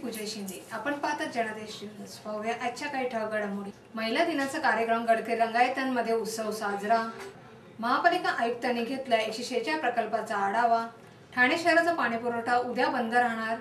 पूजा शिंदे। आपण पाहतात जनादेश न्यूज। पाहूया आजच्या काही ठळक घडामोडी। महिला दिनाचा कार्यक्रम गडकरी रंगायतांमध्ये उत्सव साजरा। महापालिका आयुक्तांनी घेतला 146 प्रकल्पाचा आढावा। ठाणे शहराचा पाणीपुरवठा उद्या बंद राहणार।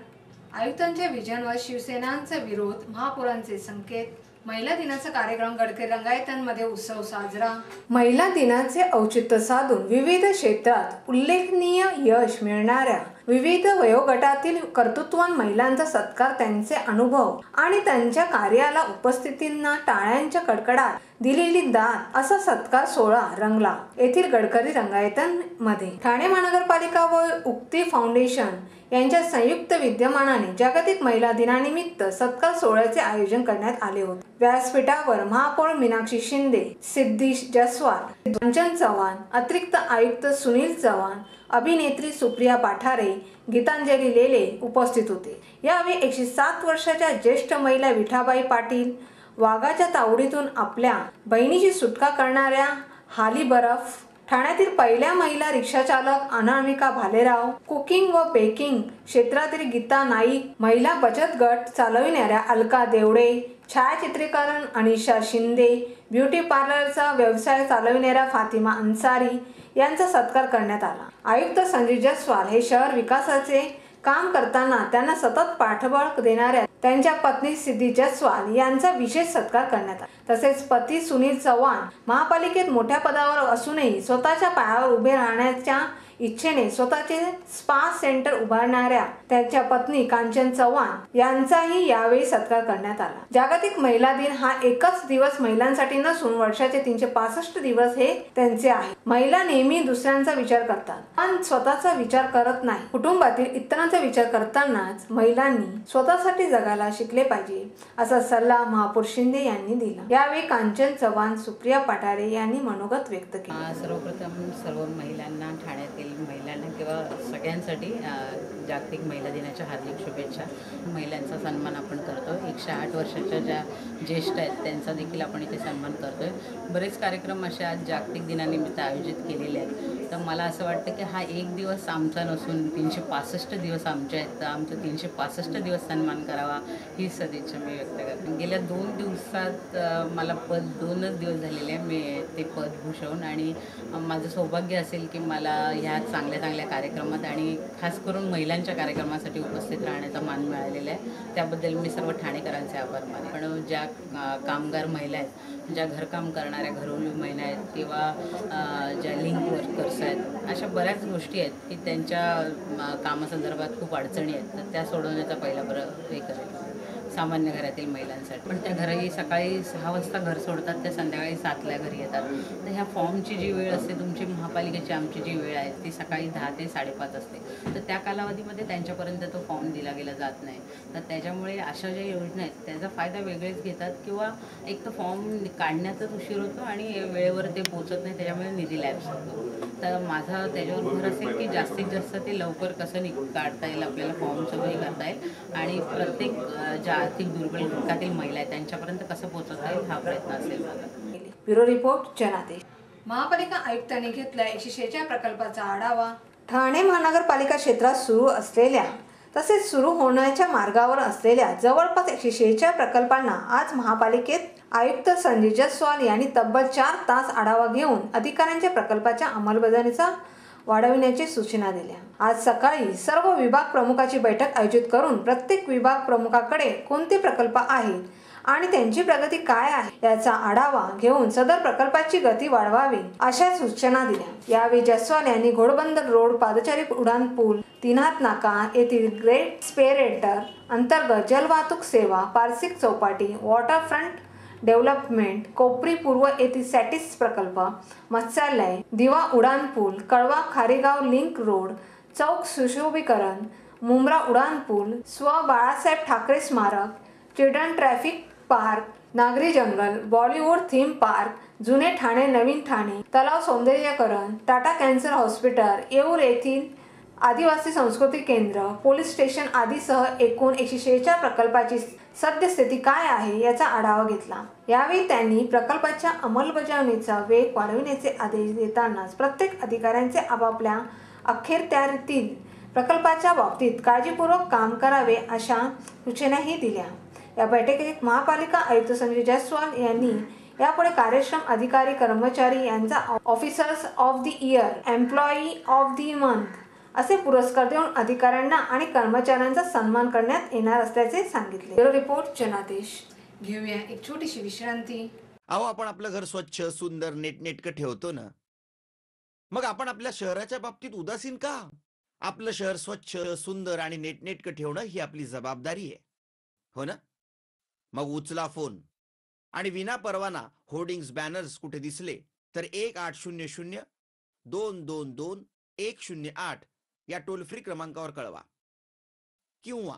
आयुक्तांच्या विजनवर शिवसेनांचा विरोध। महापौरांचे संकेत। महिला दिनाचा कार्यक्रम गडकरी रंगायतांमध्ये उत्सव साजरा। महिला दिनाचे औचित्य साधून विविध क्षेत्रात उल्लेखनीय यश मिळणाऱ्या विविध वयोगटातील कर्तृत्ववान महिलांचा सत्कार, त्यांचे अनुभव आणि त्यांच्या कार्याला उपस्थितींना टाळ्यांच्या कडकडाट दिलेली दाद असा सत्कार सोहळा रंगला येथील गडकरी रंगायतांमध्ये। ठाणे महानगरपालिका व उक्ती फाउंडेशन यांच्या संयुक्त विद्यमानाने जागतिक महिला दिनानिमित्त सत्कार सोहळ्याचे आयोजन करण्यात आले होते। व्यासपीठावर महापौर मीनाक्षी शिंदे, सिद्धी जसवाल, कंचन चव्हाण, अतिरिक्त आयुक्त सुनील चव्हाण, अभिनेत्री सुप्रिया पाठारे, गीतांजली लेले उपस्थित होते। यावेळी 107 वर्षाच्या ज्येष्ठ महिला विठाबाई पाटील, वाघाच्या तावडीतून आपल्या बहिणीची सुटका करणाऱ्या हाली बरफ, ठाण्यातील पहिल्या महिला रिक्षाचालक अनामिका भालेराव, कुकिंग व बेकिंग क्षेत्रातील गीता नाईक, महिला बचत गट चालविणाऱ्या अलका देवडे, छायाचित्रीकरण अनिशा शिंदे, ब्युटी पार्लरचा व्यवसाय चालविणाऱ्या फातिमा अन्सारी यांचा सत्कार करण्यात आला। आयुक्त संजय जसवाल हे शहर विकासाचे काम करताना त्यांना सतत पाठबळ देणाऱ्या त्यांच्या पत्नी सिद्धी जसवाल यांचा विशेष सत्कार करण्यात आला। तसेच पती सुनील चव्हाण महापालिकेत मोठ्या पदावर असूनही स्वतःच्या पायावर उभे राहण्याच्या इच्छेने स्वतःचे स्पा सेंटर उभारणाऱ्या त्यांच्या पत्नी कांचन चव्हाण यांचाही यावेळी सत्कार करण्यात आला। जागतिक महिला दिन हा एकच दिवस महिलांसाठी नसून वर्षाचे 365 दिवस हे त्यांचे आहे। महिला नेहमी दुसऱ्यांचा विचार करतात पण स्वतःचा विचार करत नाही। कुटुंबातील इतरांचा विचार करतानाच महिलांनी स्वतःसाठी जगायला शिकले पाहिजे असा सल्ला महापौर शिंदे यांनी दिला। यावेळी कांचन चव्हाण, सुप्रिया पाठारे यांनी मनोगत व्यक्त केले। सर्वप्रथम सर्व महिलांना, ठाण्यातील महिलांना किंवा सगळ्यांसाठी जागतिक महिला दिनाच्या हार्दिक शुभेच्छा। महिलांचा सन्मान आपण करतो। 108 वर्षाच्या ज्या ज्येष्ठ आहेत त्यांचा देखील आपण इथे सन्मान करतोय। बरेच कार्यक्रम असे आज जागतिक दिनानिमित्त आयोजित केलेले आहेत। तर मला असं वाटतं की हा एक दिवस आमचा नसून 365 दिवस आमचे आहेत। तर आमचं 365 दिवस सन्मान करावा ही सदिच्छा मी व्यक्त करते। गेल्या 2 दिवसात मला 2च दिवस झालेले मी ते पद भूषवून, आणि माझं सौभाग्य असेल की मला ह्या चांगल्या कार्यक्रमात आणि खास करून महिलांच्या कार्यक्रमासाठी उपस्थित राहण्याचा मान मिळालेला आहे। त्याबद्दल मी सर्व ठाणेकरांचे आभार मानते। पण ज्या कामगार महिला आहेत, ज्या घरकाम करणाऱ्या घरोली महिला आहेत किंवा ज्या लिंक वर्कर्स आहेत, अशा बऱ्याच गोष्टी आहेत की त्यांच्या कामासंदर्भात खूप अडचणी आहेत, तर त्या सोडवण्याचा पहिला हे करेल सामान्य घरातील महिलांसाठी। पण त्या घरी सकाळी 6 वाजता घर सोडतात, त्या संध्याकाळी 7ला घरी येतात। तर ह्या फॉर्मची जी वेळ असते तुमची महापालिकेची, आमची जी वेळ आहे ती सकाळी 10 ते 5:30 असते। तर त्या कालावधीमध्ये त्यांच्यापर्यंत तो फॉर्म दिला गेला जात नाही। तर त्याच्यामुळे अशा ज्या योजना आहेत त्याचा फायदा वेगळेच घेतात, किंवा एक तर फॉर्म काढण्याचाच उशीर होतो आणि वेळेवर ते पोचत नाही, त्याच्यामुळे निधी लॅप्स होतो। तर माझा त्याच्यावर भर असेल की जास्तीत जास्त ते लवकर कसं काढता येईल, आपल्याला फॉर्मचं हे करता येईल आणि प्रत्येक ज्या आर्थिक दुर्बल घटकातील महिला आहेत त्यांच्यापर्यंत कसं पोहोचवता येईल हा प्रयत्न असेल माझा। ब्युरो रिपोर्ट जनादेश। महापालिका आयुक्तांनी घेतला 146 प्रकल्पाचा आढावा। ठाणे महानगरपालिका क्षेत्रात सुरू असलेल्या तसेच सुरू होण्याच्या मार्गावर असलेल्या जवळपास 146 प्रकल्पांना आज महापालिकेत आयुक्त संजय जसवाल यांनी तब्बल 4 तास आढावा घेऊन अधिकाऱ्यांच्या प्रकल्पाच्या अंमलबजावणीचा वाढविण्याची सूचना दिल्या। आज सकाळी सर्व विभाग प्रमुखाची बैठक आयोजित करून प्रत्येक विभाग प्रमुखाकडे कोणते प्रकल्प आहेत आणि त्यांची प्रगती काय आहे याचा आढावा घेऊन सदर प्रकल्पाची गती वाढवावी अशा सूचना दिल्या। यावेळी जसवाल यांनी घोडबंदर रोड पादचारी उड्डाण पूल, तीनहात नाका येथील ग्रेट स्पेरेटर अंतर्गत जलवाहतूक सेवा, पारसिक चौपाटी, वॉटरफ्रंट डेव्हलपमेंट, कोपरी पूर्व येथील सॅटिस प्रकल्प, मत्स्यालय, दिवा उड्डाण पूल, कळवा खारेगाव लिंक रोड, चौक सुशोभीकरण, मुंब्रा उड्डाण पूल, स्व बाळासाहेब ठाकरे स्मारक, चिल्ड्रन ट्रॅफिक पार्क, नागरी जंगल, बॉलिवूड थीम पार्क, जुने ठाणे नवीन ठाणे, तलाव सौंदर्यीकरण, टाटा कॅन्सर हॉस्पिटल, येऊर येथील आदिवासी संस्कृती केंद्र, पोलीस स्टेशन आदीसह एकूण 146 प्रकल्पाची सद्यस्थिती काय आहे याचा आढावा घेतला। यावेळी त्यांनी प्रकल्पाच्या अंमलबजावणीचा वेग वाढविण्याचे आदेश देतानाच प्रत्येक अधिकाऱ्यांचे आपापल्या अखेत्यारीतील प्रकल्पाच्या बाबतीत काळजीपूर्वक काम करावे अशा सूचनाही दिल्या। या बैठकीत महापालिका आयुक्त संजय जयस्वाल यांनी यापुढे कार्यक्षम अधिकारी कर्मचारी यांचा officers of the year, employee of the month असे पुरस्कार देऊन अधिकाऱ्यांना आणि कर्मचाऱ्यांचा सन्मान करण्यात येणार असल्याचे सांगितले। ब्युरो रिपोर्ट जनादेश। घेऊया एक छोटीशी विश्रांती। अहो, आपण आपलं घर स्वच्छ, सुंदर, नेटनेटकं ठेवतो ना, मग आपण आपल्या शहराच्या बाबतीत उदासीन का? आपलं शहर स्वच्छ, सुंदर आणि नेटनेटकं ठेवणं ही आपली जबाबदारी आहे, हो ना? मग उचला फोन आणि विना परवाना होर्डिंग्स, बॅनर्स कुठे दिसले तर 1800-222-108 या टोल फ्री क्रमांकावर कळवा किंवा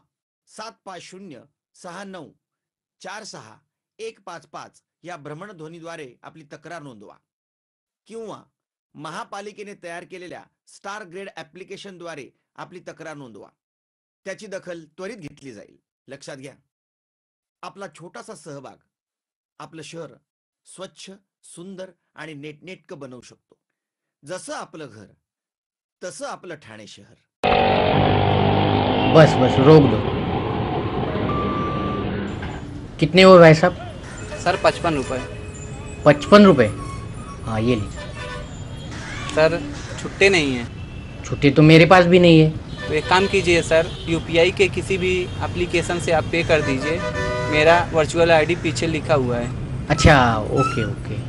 7506946-155 या भ्रमणध्वनीद्वारे आपली तक्रार नोंदवा किंवा महापालिकेने तयार केलेल्या स्टार ग्रेड ॲप्लिकेशनद्वारे आपली तक्रार नोंदवा। त्याची दखल त्वरित घेतली जाईल। लक्षात घ्या, आपला छोटासा सहभाग आपलं शहर स्वच्छ, सुंदर आणि नेटनेटकं बनवू शकतो। जसं आपलं घर तसं आपलं ठाणे शहर। बस बस रोक दो। कितने हुए भाई साहब? सर 55 रुपये। 55 रुपये? हाँ ये लीजिए। सर छुट्टे नहीं हैं। छुट्टी तो मेरे पास भी नहीं है। तो एक काम कीजिए सर, यूपीआई के किसी भी एप्लीकेशन से आप पे कर दीजिए। मेरा वर्चुअल आईडी पीछे लिखा हुआ है। अच्छा ओके ओके।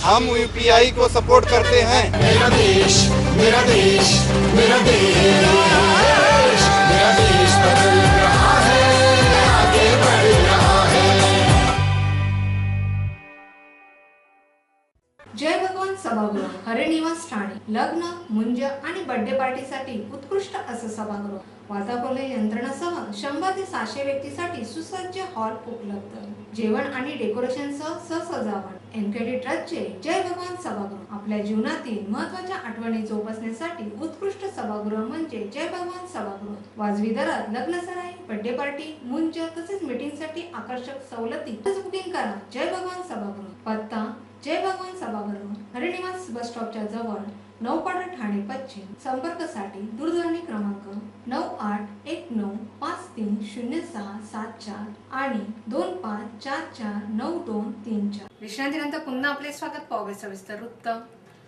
हम यूपीआई को सपोर्ट करते हैं। मेरा देश, मेरा देश, मेरा देश, मेरा देश बदल रहा है, आगे बढ़ रहा है। जय भगवान सभागृह, हरिनिवास ठाणे लग्न, मुंज आणि बर्थडे पार्टीसाठी उत्कृष्ट असं सभागृह, वातानुकूलन यंत्रणेसह 100 ते 700 व्यक्तीसाठी सुसज्ज हॉल उपलब्ध, जेवण आणि डेकोरेशनसह सजावट। एनकेडी ट्रस्टचे जय भगवान सभागृह आपल्या जीवनातील महत्त्वाच्या आठवणी जोपासण्यासाठी उत्कृष्ट सभागृह म्हणजे जय भगवान सभागृह। वाजवी दरात लग्न सराई, बर्थडे पार्टी, मुंज तसेच मीटिंगसाठी आकर्षक सवलती। बुकिंग करा जय भगवान सभागृह। पत्ता जय भगवान सभागृह, हरिनिवास बस स्टॉपच्या जवळ, नौपाडा, ठाणे पश्चिम। संपर्कासाठी दूरध्वनी क्रमांक 9819530674 आणि 25449234। विश्रांतीनंतर पुन्हा आपले स्वागत। पाहूया सविस्तर वृत्त।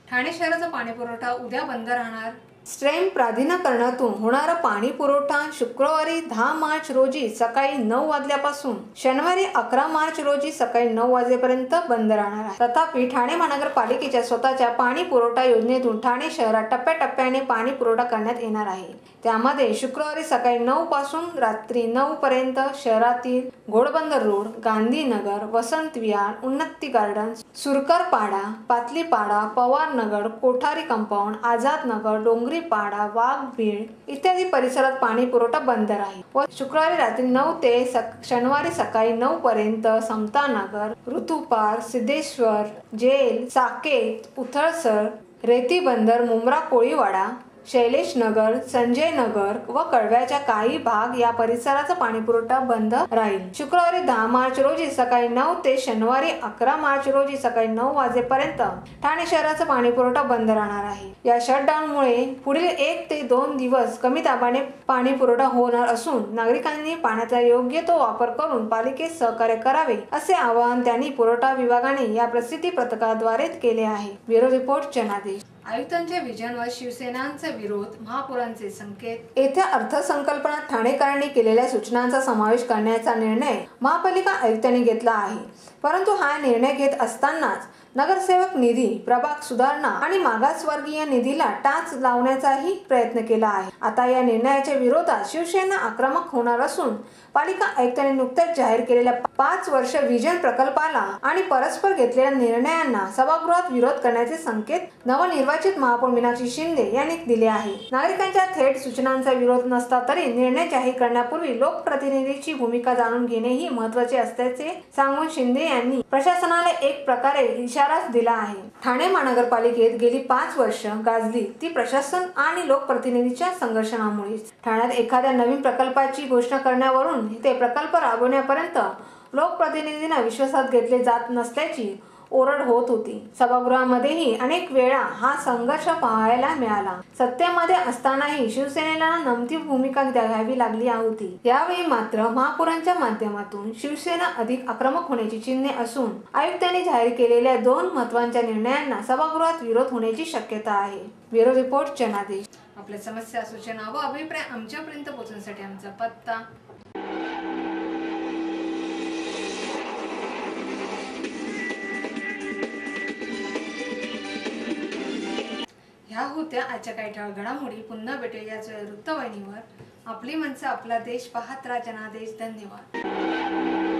ठाणे शहराचा पाणी पुरवठा उद्या बंद राहणार। स्ट्रेम प्राधिकरणातून होणारा पाणी पुरवठा शुक्रवारी 10 मार्च रोजी सकाळी 9 वाजल्यापासून शनिवारी 11 मार्च रोजी सकाळी 9 वाजेपर्यंत बंद राहणार आहे। तथापि ठाणे महानगरपालिकेच्या स्वतःच्या पाणी पुरवठा योजनेतून ठाणे शहरात टप्प्याटप्प्याने पाणी पुरवठा करण्यात येणार आहे। त्यामध्ये शुक्रवारी सकाळी 9 पासून रात्री 9 पर्यंत शहरातील घोडबंदर रोड, गांधीनगर, वसंत विहार, उन्नती गार्डन, सुरकर पाडा, पातली पाडा, पवार नगर, कोठारी कंपाऊंड, आझाद नगर, डोंगरी पाडा, वाघबीळ इत्यादी परिसरात पाणी पुरवठा बंद राहील व शुक्रवारी रात्री 9 ते शनिवारी सकाळी 9 पर्यंत समतानगर, ऋतुपार, सिद्धेश्वर, जेल, साकेत, उथळसर, रेती बंदर, मुंब्रा कोळीवाडा, शैलेश नगर, संजय नगर व कळव्याच्या काही भाग या परिसराचा पाणी पुरवठा बंद राहील। शुक्रवारी 10 मार्च रोजी सकाळी 9 ते शनिवारी 11 मार्च रोजी सकाळी 9 वाजेपर्यंत ठाणे शहराचा पाणी पुरवठा बंद राहणार आहे। या शटडाऊनमुळे पुढील 1 ते 2 दिवस कमी दाबाने पाणी पुरवठा होणार असून नागरिकांनी पाण्याचा योग्य तो वापर करून पालिकेस सहकार्य करावे असे आवाहन त्यांनी पुरवठा विभागाने या प्रसिद्धी पत्रकाद्वारे केले आहे। ब्युरो रिपोर्ट जनादेश। आयुक्तांच्या विजयांवर शिवसेनांचा विरोध, महापुरांचे संकेत। येत्या अर्थसंकल्पात ठाणेकरांनी केलेल्या सूचनांचा समावेश करण्याचा निर्णय महापालिका आयुक्तांनी घेतला आहे, परंतु हा निर्णय घेत असतानाच नगरसेवक निधी, प्रभाग सुधारणा आणि मागासवर्गीय निधीला टाच लावण्याचाही प्रयत्न केला आहे. आता या निर्णयाच्या विरोधात शिवसेना आक्रमक होणार असून पालिका आयुक्तांनी नुकत्याच जाहीर केलेल्या 5 वर्ष विजन प्रकल्पाला आणि परस्पर घेतलेल्या निर्णयांना सभागृहात विरोध करण्याचे संकेत नवनिर्वाचित महापौर मीनाक्षी शिंदे यांनी दिले आहे. नागरिकांच्या थेट सूचनांचा विरोध नसता तरी निर्णय जाहीर करण्यापूर्वी लोकप्रतिनिधीची भूमिका जाणून घेणे ही महत्त्वाचे असल्याचे सांगून शिंदे यांनी प्रशासनाला एक प्रकारे इशाराच दिला आहे. ठाणे महानगरपालिकेत गेली 5 वर्ष गाजली ती प्रशासन आणि लोकप्रतिनिधीच्या संघर्षामुळे. ठाण्यात एखाद्या नवीन प्रकल्पाची घोषणा करण्यावरून ते प्रकल्प राबवण्यापर्यंत लोकप्रतिनिधींना विश्वासात घेतले जात नसल्याची ओरड होत होती. सभागृहामध्येही अनेक वेळा हा संघर्ष पाहायला मिळाला. सत्तेमध्ये असतानाही शिवसेनेला नमती भूमिका घ्यावी लागली होती. यावेळी मात्र महापौरांच्या माध्यमातून शिवसेना अधिक आक्रमक होण्याची चिन्हे असून आयुक्तांनी जाहीर केलेल्या 2 महत्त्वाच्या निर्णयांना सभागृहात विरोध होण्याची शक्यता आहे. ब्युरो रिपोर्ट जनादेश. आपल्या समस्या, सूचना व अभिप्राय आमच्यापर्यंत पोहोचवण्यासाठी आमचा पत्ता. ह्या होत्या आजच्या काही ठळक घडामोडी. पुन्हा भेटूया याच वृत्तवाहिनीवर. आपली माणसं, आपला देश, पाहत राहा जनादेश. धन्यवाद.